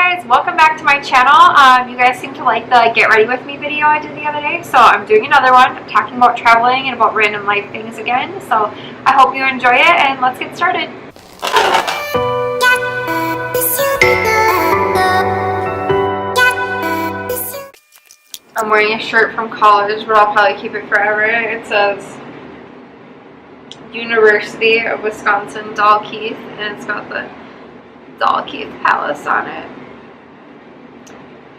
guys, welcome back to my channel. You guys seem to like the get ready with me video I did the other day, so I'm doing another one. I'm talking about traveling and about random life things again, so I hope you enjoy it, and let's get started. I'm wearing a shirt from college, but I'll probably keep it forever. It says University of Wisconsin Dalkeith, and it's got the Dalkeith Palace on it.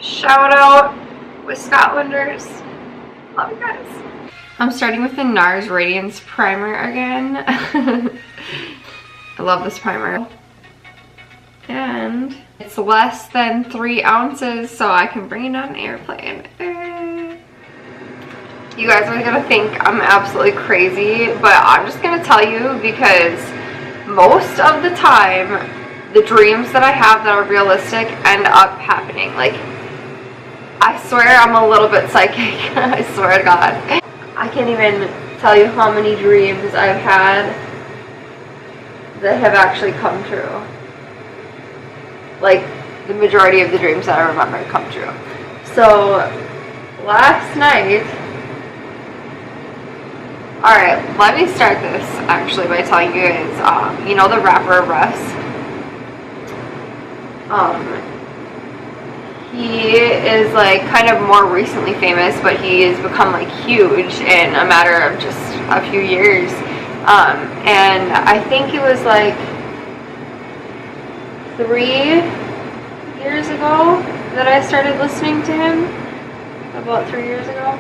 Shout out Wiscotlanders. Love you guys. I'm starting with the NARS Radiance Primer again. I love this primer. And it's less than 3 ounces, so I can bring it on an airplane. You guys are gonna think I'm absolutely crazy, but I'm just gonna tell you because most of the time, the dreams that I have that are realistic end up happening. Like, I swear I'm a little bit psychic. I swear to God. I can't even tell you how many dreams I've had that have actually come true. Like, the majority of the dreams that I remember come true. So, last night... Alright, let me start this actually by telling you guys, you know the rapper Russ? He is like kind of more recently famous, but he has become like huge in a matter of just a few years. And I think it was like 3 years ago that I started listening to him. About 3 years ago.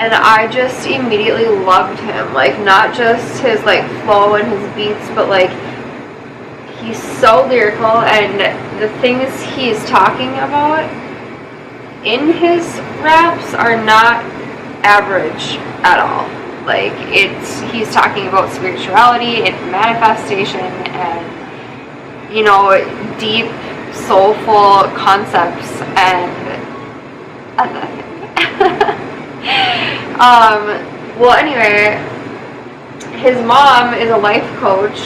And I just immediately loved him. Like, not just his like flow and his beats, but like he's so lyrical, and the things he's talking about in his raps are not average at all. Like, he's talking about spirituality and manifestation and, you know, deep, soulful concepts and well, anyway, his mom is a life coach.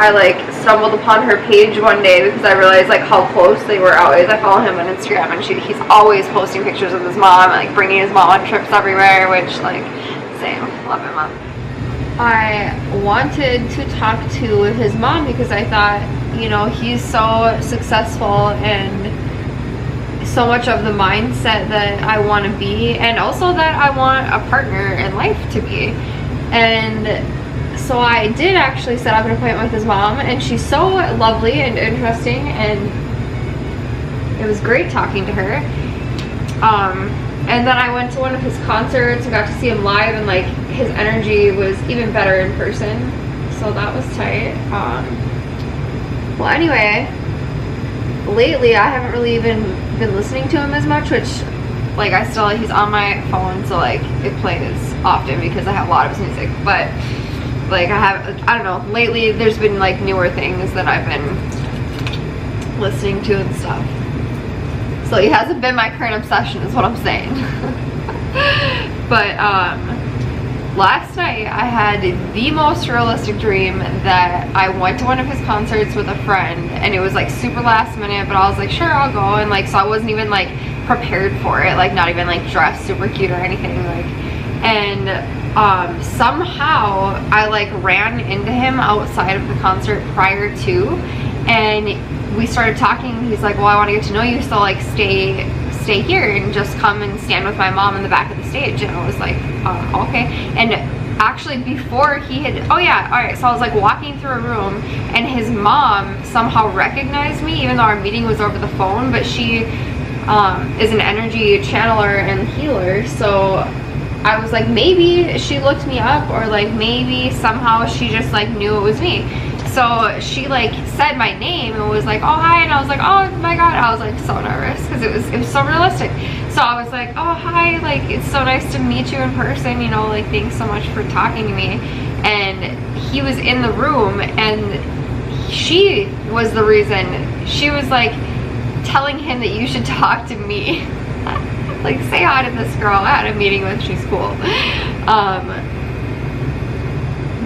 I like stumbled upon her page one day because I realized like how close they were always. I follow him on Instagram, and he's always posting pictures of his mom and like bringing his mom on trips everywhere, which like, same, love my mom. I wanted to talk to his mom because I thought, you know, he's so successful and so much of the mindset that I want to be, and also that I want a partner in life to be. And so I did actually set up an appointment with his mom, and she's so lovely and interesting, and it was great talking to her. And then I went to one of his concerts and got to see him live, and like his energy was even better in person, so that was tight. Well, anyway, lately I haven't really even been listening to him as much, which like he's on my phone, so like it plays often because I have a lot of his music, but like I don't know, lately there's been like newer things that I've been listening to and stuff. So he hasn't been my current obsession is what I'm saying. But last night I had the most realistic dream that I went to one of his concerts with a friend, and it was like super last minute, but I was like, sure, I'll go. And like, so I wasn't even like prepared for it, like not even like dressed super cute or anything, like, and somehow I like ran into him outside of the concert prior to, and we started talking. He's like, well, I want to get to know you, so like stay here and just come and stand with my mom in the back of the stage. And I was like, okay. And actually before he had, oh yeah, all right, so I was like walking through a room, and his mom somehow recognized me even though our meeting was over the phone, but she is an energy channeler and healer, so I was like, maybe she looked me up, or like maybe somehow she just like knew it was me. So she like said my name and was like, oh hi, and I was like, oh my god, I was like so nervous because it was so realistic. So I was like, oh hi, like it's so nice to meet you in person, you know, like thanks so much for talking to me. And he was in the room, and she was the reason. She was like telling him that you should talk to me. Like, say hi to this girl I had a meeting with, she's cool.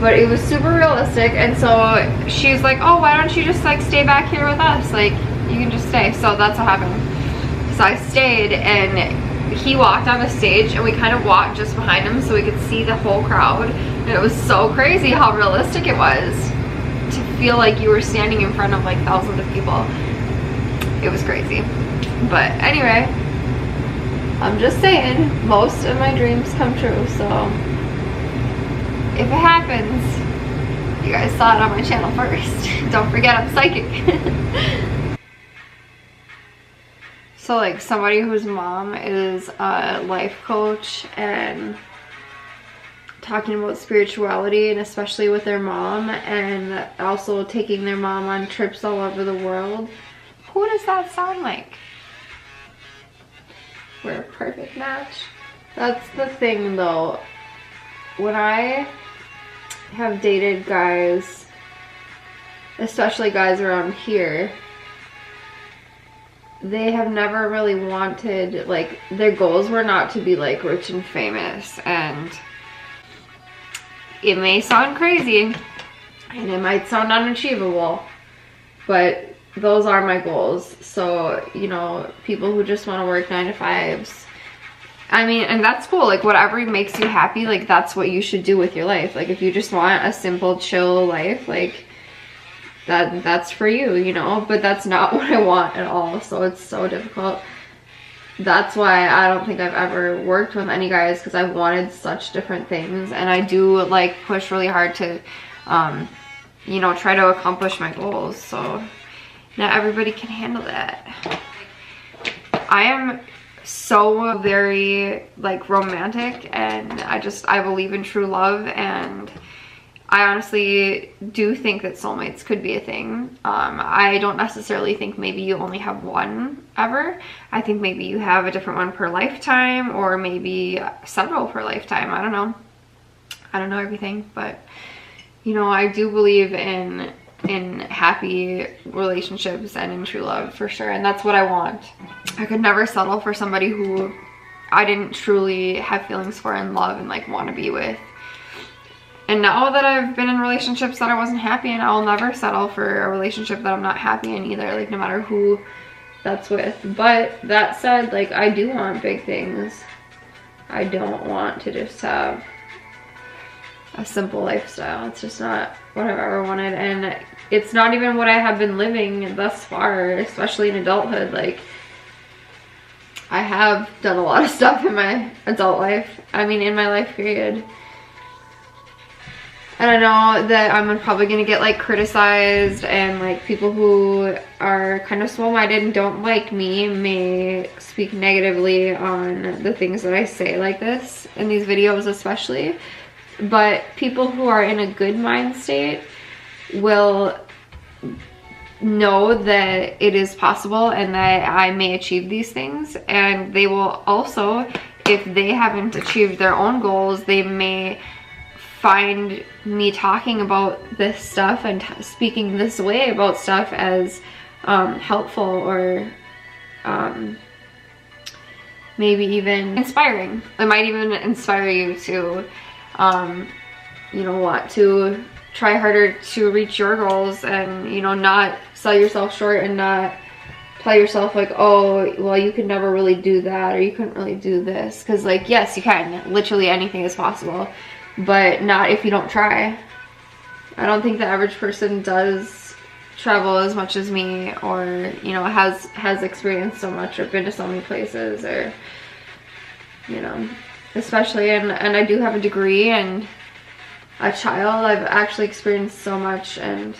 but it was super realistic. And so she's like, oh, why don't you just like stay back here with us, like you can just stay. So that's what happened. So I stayed, and he walked on the stage, and we kind of walked just behind him so we could see the whole crowd. And it was so crazy how realistic it was to feel like you were standing in front of like thousands of people. It was crazy. But anyway, I'm just saying, most of my dreams come true, so if it happens, you guys saw it on my channel first. Don't forget I'm psychic. So like somebody whose mom is a life coach and talking about spirituality, and especially with their mom, and also taking their mom on trips all over the world. Who does that sound like? We're a perfect match. That's the thing though. When I have dated guys, especially guys around here, they have never really wanted, like, their goals were not to be like rich and famous, and it may sound crazy and it might sound unachievable, but those are my goals. So, you know, people who just want to work 9 to 5s, I mean, and that's cool, like whatever makes you happy, like that's what you should do with your life. Like if you just want a simple chill life, like that's for you, you know, but that's not what I want at all. So it's so difficult. That's why I don't think I've ever worked with any guys, because I've wanted such different things, and I do like push really hard to you know, try to accomplish my goals. So not everybody can handle that. I am so very like romantic, and I believe in true love, and I honestly do think that soulmates could be a thing. I don't necessarily think maybe you only have one ever. I think maybe you have a different one per lifetime, or maybe several per lifetime. I don't know. I don't know everything, but you know, I do believe in happy relationships and in true love for sure, and that's what I want. I could never settle for somebody who I didn't truly have feelings for and love and like want to be with. And now that I've been in relationships that I wasn't happy in, I'll never settle for a relationship that I'm not happy in either, like no matter who that's with. But that said, like I do want big things. I don't want to just have a simple lifestyle. It's just not what I've ever wanted, and it's not even what I have been living thus far, especially in adulthood. Like I have done a lot of stuff in my adult life, I mean in my life period. And I know that I'm probably gonna get like criticized, and like people who are kind of small-minded and don't like me may speak negatively on the things that I say like this in these videos especially. But people who are in a good mind state will know that it is possible and that I may achieve these things, and they will also, if they haven't achieved their own goals, they may find me talking about this stuff and speaking this way about stuff as helpful, or maybe even inspiring. It might even inspire you to you know, want to try harder to reach your goals, and you know, not sell yourself short and not tell yourself like, oh well, you could never really do that, or you couldn't really do this, because like yes you can, literally anything is possible, but not if you don't try. I don't think the average person does travel as much as me, or you know, has experienced so much or been to so many places, or you know, especially, and I do have a degree and a child. I've actually experienced so much, and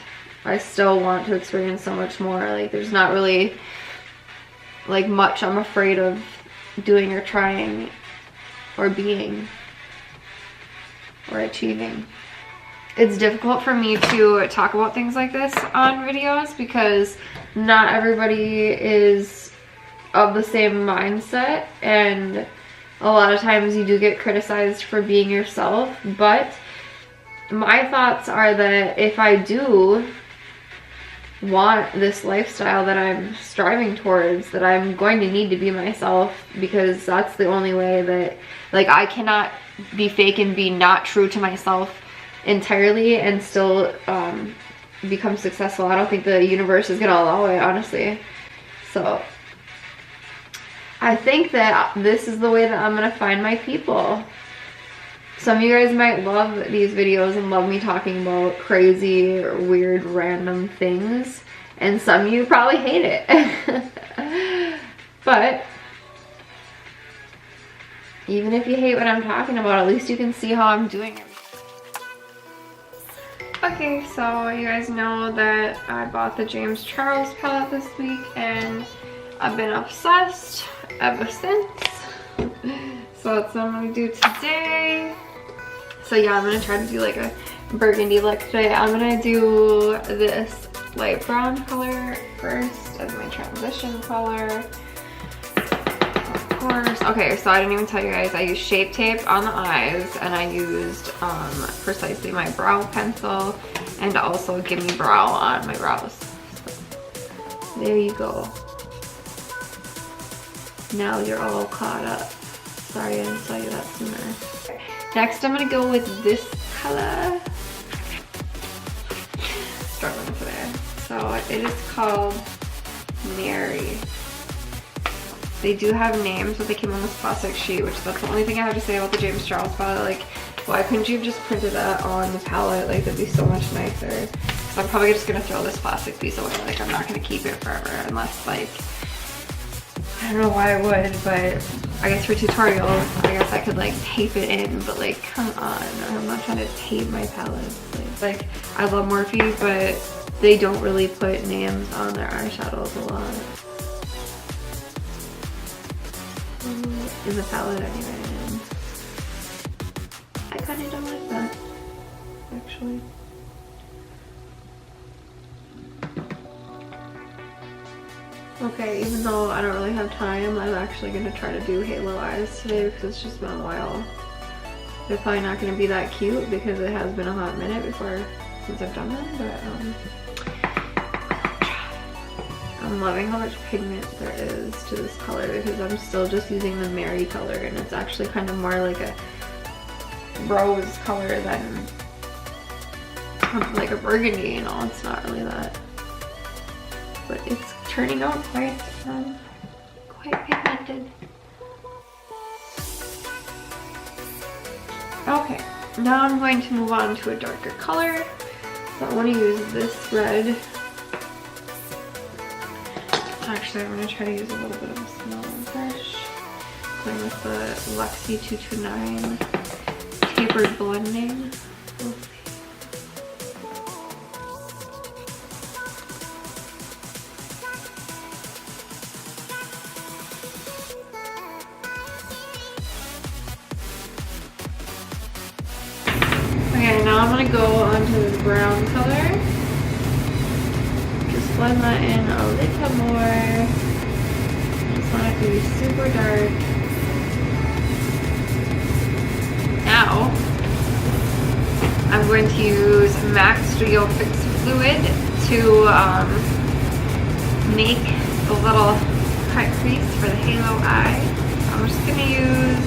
I still want to experience so much more. Like there's not really like much I'm afraid of doing or trying or being or achieving. It's difficult for me to talk about things like this on videos because not everybody is of the same mindset, and a lot of times you do get criticized for being yourself. But my thoughts are that if I do want this lifestyle that I'm striving towards, that I'm going to need to be myself, because that's the only way that, like, I cannot be fake and be not true to myself entirely and still become successful. I don't think the universe is gonna allow it, honestly. So I think that this is the way that I'm gonna find my people. Some of you guys might love these videos and love me talking about crazy or weird random things, and some of you probably hate it. But even if you hate what I'm talking about, at least you can see how I'm doing it. Okay, so you guys know that I bought the James Charles palette this week and I've been obsessed ever since. So that's what I'm gonna do today. So yeah, I'm gonna try to do like a burgundy look today. I'm gonna do this light brown color first as my transition color. Of course. Okay, so I didn't even tell you guys, I used Shape Tape on the eyes and I used precisely my brow pencil and also Gimme Brow on my brows. So, there you go. Now you're all caught up. Sorry I didn't tell you that sooner. Next I'm gonna go with this color. Struggling today. So it is called Mary. They do have names, but they came on this plastic sheet, which that's the only thing I have to say about the James Charles palette. Like, why couldn't you have just printed that on the palette? Like, that'd be so much nicer. So I'm probably just gonna throw this plastic piece away. Like, I'm not gonna keep it forever unless, like, I don't know why I would, but I guess for tutorials, I guess I could like tape it in, but like, come on, I'm not trying to tape my palettes. Like I love Morphe, but they don't really put names on their eyeshadows a lot. In the palette anyway. I kinda don't like that, actually. Okay, even though I don't really have time, I'm actually going to try to do halo eyes today because it's just been a while. They're probably not going to be that cute because it has been a hot minute since I've done them, but I'm loving how much pigment there is to this color because I'm still just using the Mary color and it's actually kind of more like a rose color than like a burgundy, you know, it's not really that. But it's turning out quite pigmented. Okay, now I'm going to move on to a darker color. So I want to use this red. Actually, I'm going to try to use a little bit of a smaller brush. Going with the Luxie 229 tapered blending. Okay, now I'm going to go onto this brown color. Just blend that in a little more. Just want it to be super dark. Now, I'm going to use MAC Studio Fix Fluid to make the little cut crease for the halo eye. I'm just going to use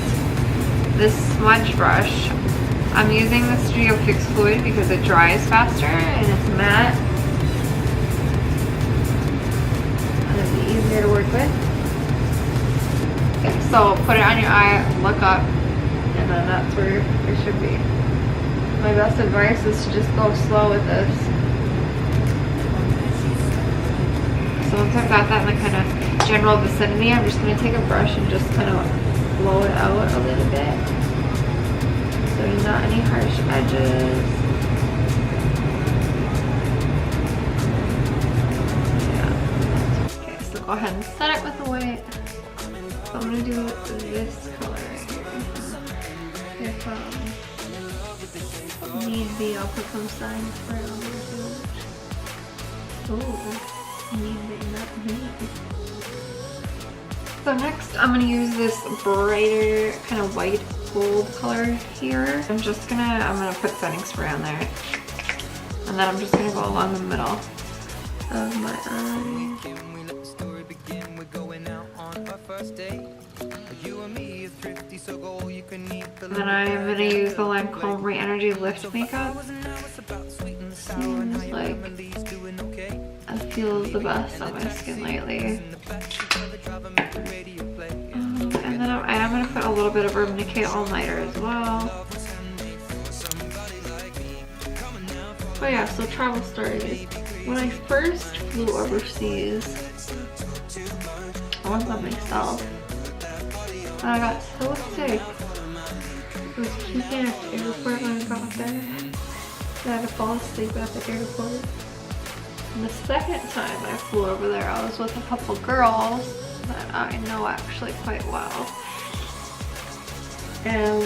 this smudge brush. I'm using the Studio Fix Fluid because it dries faster and it's matte. And it'll be easier to work with. Okay, so put it on your eye, look up, and then that's where it should be. My best advice is to just go slow with this. So once I've got that in the kind of general vicinity, I'm just going to take a brush and just kind of blow it out a little bit. So there's not any harsh edges. Yeah. Okay, so go ahead and set it with the white. So I'm going to do this color right here. If need be, I'll put some signs for it on the Oh, need be, not need. So next I'm going to use this brighter kind of white gold color here. I'm gonna put setting spray on there. And then I'm just gonna go along the middle of my eye. And then I'm gonna use the Lancome Rénergie Lift Makeup. Seems like it feels the best on my skin lately. And then I am gonna put a little bit of Urban Decay All Nighter as well. Oh yeah, so travel stories. When I first flew overseas, I went by myself. And I got so sick. I was puking at the airport when I got there. I had to fall asleep at the airport. And the second time I flew over there, I was with a couple girls that I know actually quite well. And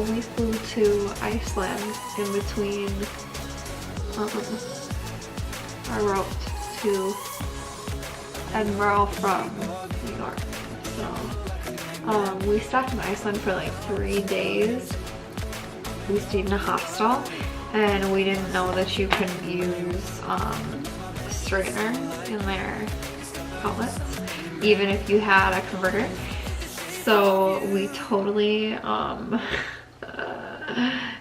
we flew to Iceland in between our route to Edinburgh from New York. So we stopped in Iceland for like 3 days. We stayed in a hostel, and we didn't know that you can use straighteners in their outlets, even if you had a converter. So we totally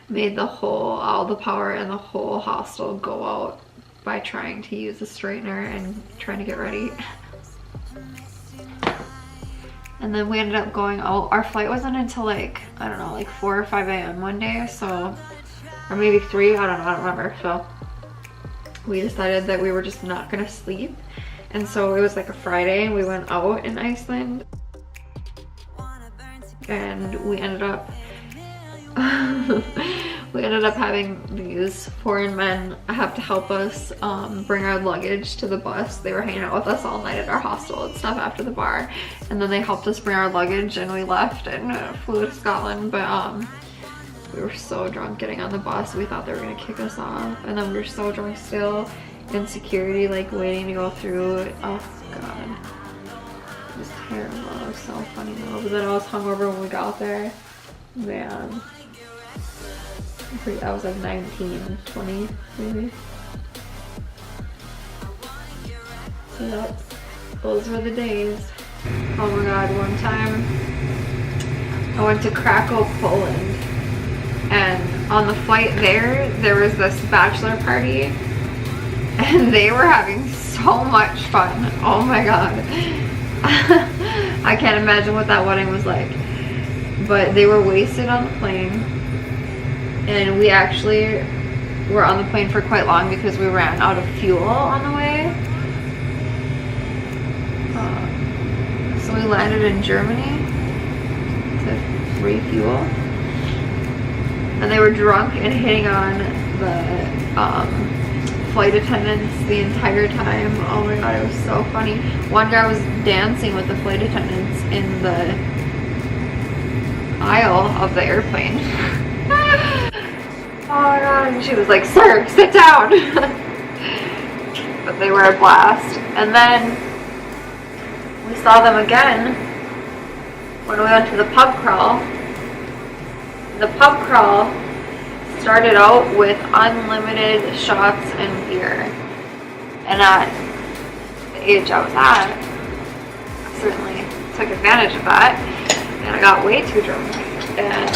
made all the power in the whole hostel go out by trying to use a straightener and trying to get ready. And then we ended up going out. Our flight wasn't until like, I don't know, like 4 or 5 a.m. one day, so, or maybe 3, I don't know, I don't remember. So we decided that we were just not gonna sleep. And so it was like a Friday and we went out in Iceland. And we ended up having these foreign men have to help us bring our luggage to the bus. They were hanging out with us all night at our hostel and stuff after the bar, and then they helped us bring our luggage and we left and flew to Scotland. But we were so drunk getting on the bus, we thought they were gonna kick us off, and then we were so drunk still in security, like waiting to go through it. Oh god, it was terrible. It was so funny though. But then I was hungover when we got there, man. I was like 19, 20 maybe. So those were the days. Oh my god, one time I went to Krakow, Poland, and on the flight there was this bachelor party, and they were having so much fun. Oh my god. I can't imagine what that wedding was like. But they were wasted on the plane. And we actually were on the plane for quite long because we ran out of fuel on the way. So we landed in Germany to refuel. And they were drunk and hitting on the flight attendants the entire time. Oh my god, it was so funny. One guy was dancing with the flight attendants in the aisle of the airplane. Oh my god, and she was like, "Sir, sit down." But they were a blast. And then we saw them again when we went to the pub crawl. The pub crawl started out with unlimited shots and beer. And at the age I was at, I certainly took advantage of that. And I got way too drunk. And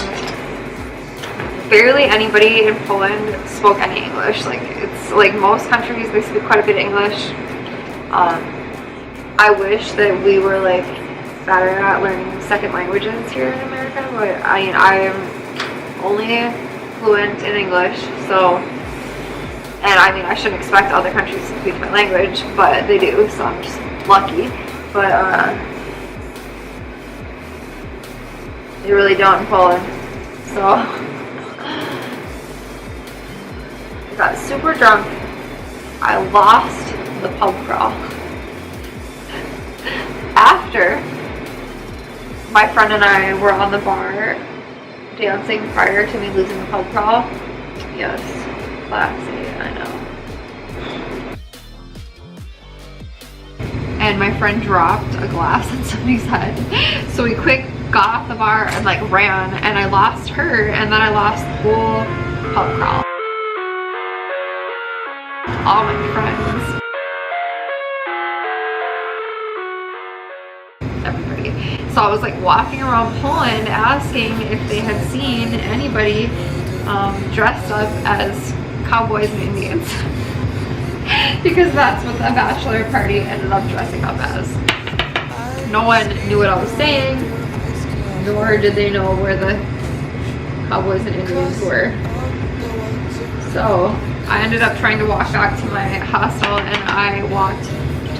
barely anybody in Poland spoke any English. Like, it's like most countries, they speak quite a bit of English. I wish that we were like better at learning second languages here in America, but I mean, I am only fluent in English, so, and I mean, I shouldn't expect other countries to speak my language, but they do, so I'm just lucky. But they really don't in Poland, so I got super drunk. I lost the pub crawl. After, my friend and I were on the bar dancing prior to me losing the pub crawl. Yes, classy, I know. And my friend dropped a glass on somebody's head. So we quick got off the bar and like ran, and I lost her, and then I lost the whole pub crawl. All my friends. Everybody. So I was like walking around Poland asking if they had seen anybody dressed up as cowboys and Indians. Because that's what the bachelor party ended up dressing up as. No one knew what I was saying, nor did they know where the cowboys and Indians were. So I ended up trying to walk back to my hostel, and I walked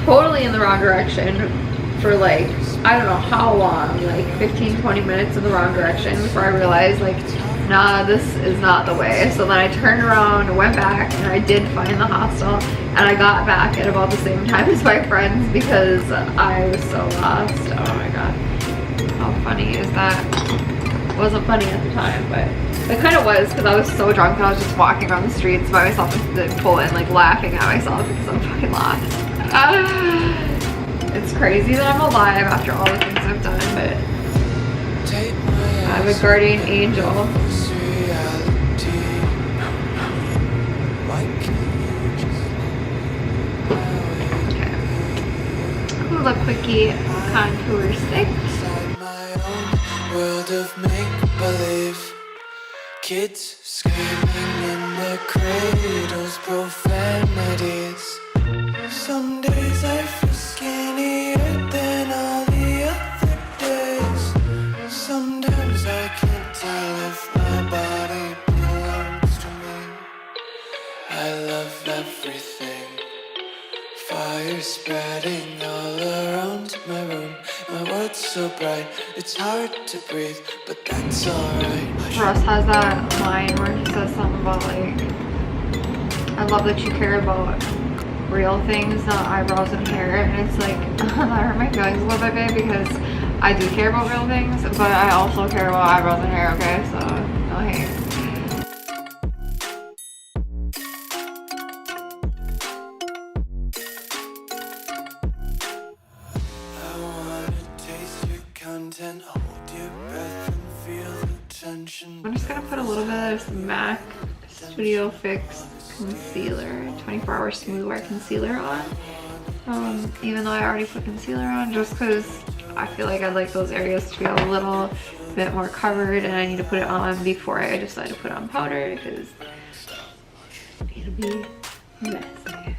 totally in the wrong direction for like, I don't know how long, like 15-20 minutes in the wrong direction before I realized like, nah, this is not the way. So then I turned around, went back, and I did find the hostel, and I got back at about the same time as my friends because I was so lost. Oh my god, how funny is that? It wasn't funny at the time, but it kind of was because I was so drunk that I was just walking around the streets by myself in Poland, like laughing at myself because I'm fucking lost. It's crazy that I'm alive after all the things I've done, but I'm a guardian angel. Okay. Hoola Quickie contour stick. World of make-believe, kids screaming in their cradles, profanities. Some days I feel skinnier than all the other days. Sometimes I can't tell if my body belongs to me. I love everything. Fire spreading all around my room. My world's so bright, it's hard to breathe, but that's alright. Russ has that line where he says something about like, I love that you care about real things, not eyebrows and hair. And it's like, that hurt my feelings a little bit, babe, because I do care about real things, but I also care about eyebrows and hair, okay? So, no hate. I'm just gonna put a little bit of MAC Studio Fix concealer, 24-hour smooth wear concealer on. Even though I already put concealer on, just because I feel like I'd like those areas to be a little bit more covered, and I need to put it on before I decide to put on powder because it'll be messy.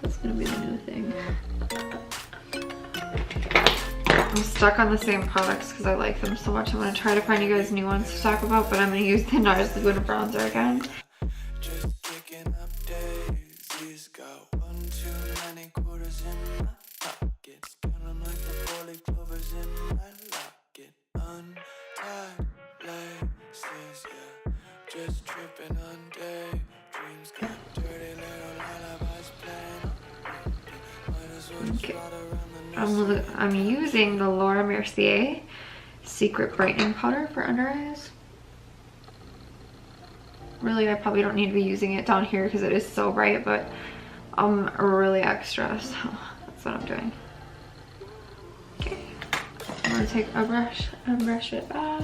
That's gonna be the new thing. I'm stuck on the same products because I like them so much. I'm going to try to find you guys new ones to talk about, but I'm going to use the NARS Laguna Bronzer again. Just picking up daisies, got one too many quarters in my pockets. Count 'em like the 4-leaf clovers in my locket. Untied laces, yeah. Just tripping on day. Dreams got dirty little lullabies playing. Might as well just ride around. I'm using the Laura Mercier Secret Brightening Powder for under eyes. Really, I probably don't need to be using it down here because it is so bright, but I'm really extra, so that's what I'm doing. Okay, I'm gonna take a brush and brush it back.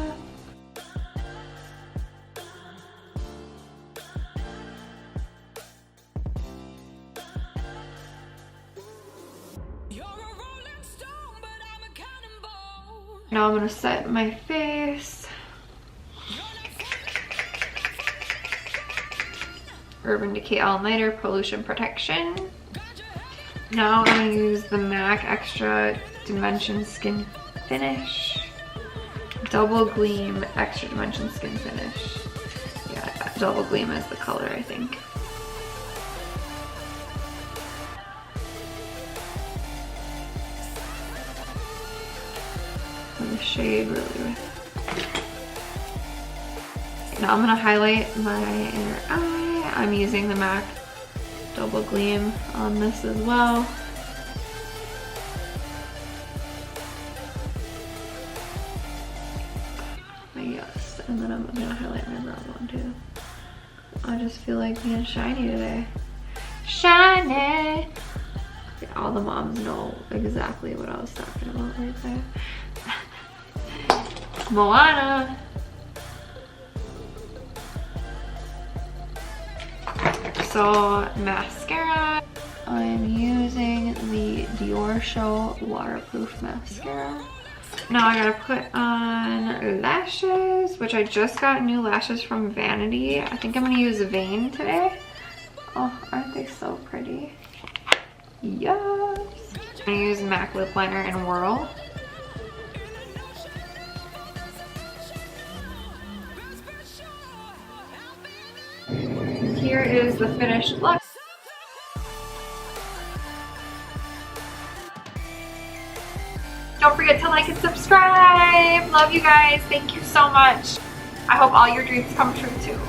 Now I'm gonna set my face. Urban Decay All Nighter Pollution Protection. Now I'm gonna use the MAC Extra Dimension Skin Finish. Double Gleam Extra Dimension Skin Finish. Yeah, Double Gleam is the color, I think. The shade really. Now I'm gonna highlight my inner eye. I'm using the MAC Double Gleam on this as well. Yes, and then I'm gonna highlight my brow bone too. I just feel like being shiny today. Shiny! All the moms know exactly what I was talking about right there. Moana. So mascara. I'm using the Dior Show Waterproof Mascara. Now I gotta put on lashes, which I just got new lashes from Vanity. I think I'm gonna use Vane today. Oh, aren't they so pretty? Yes! I'm gonna use MAC lip liner and Whirl. Here is the finished look. Don't forget to like and subscribe. Love you guys. Thank you so much. I hope all your dreams come true too.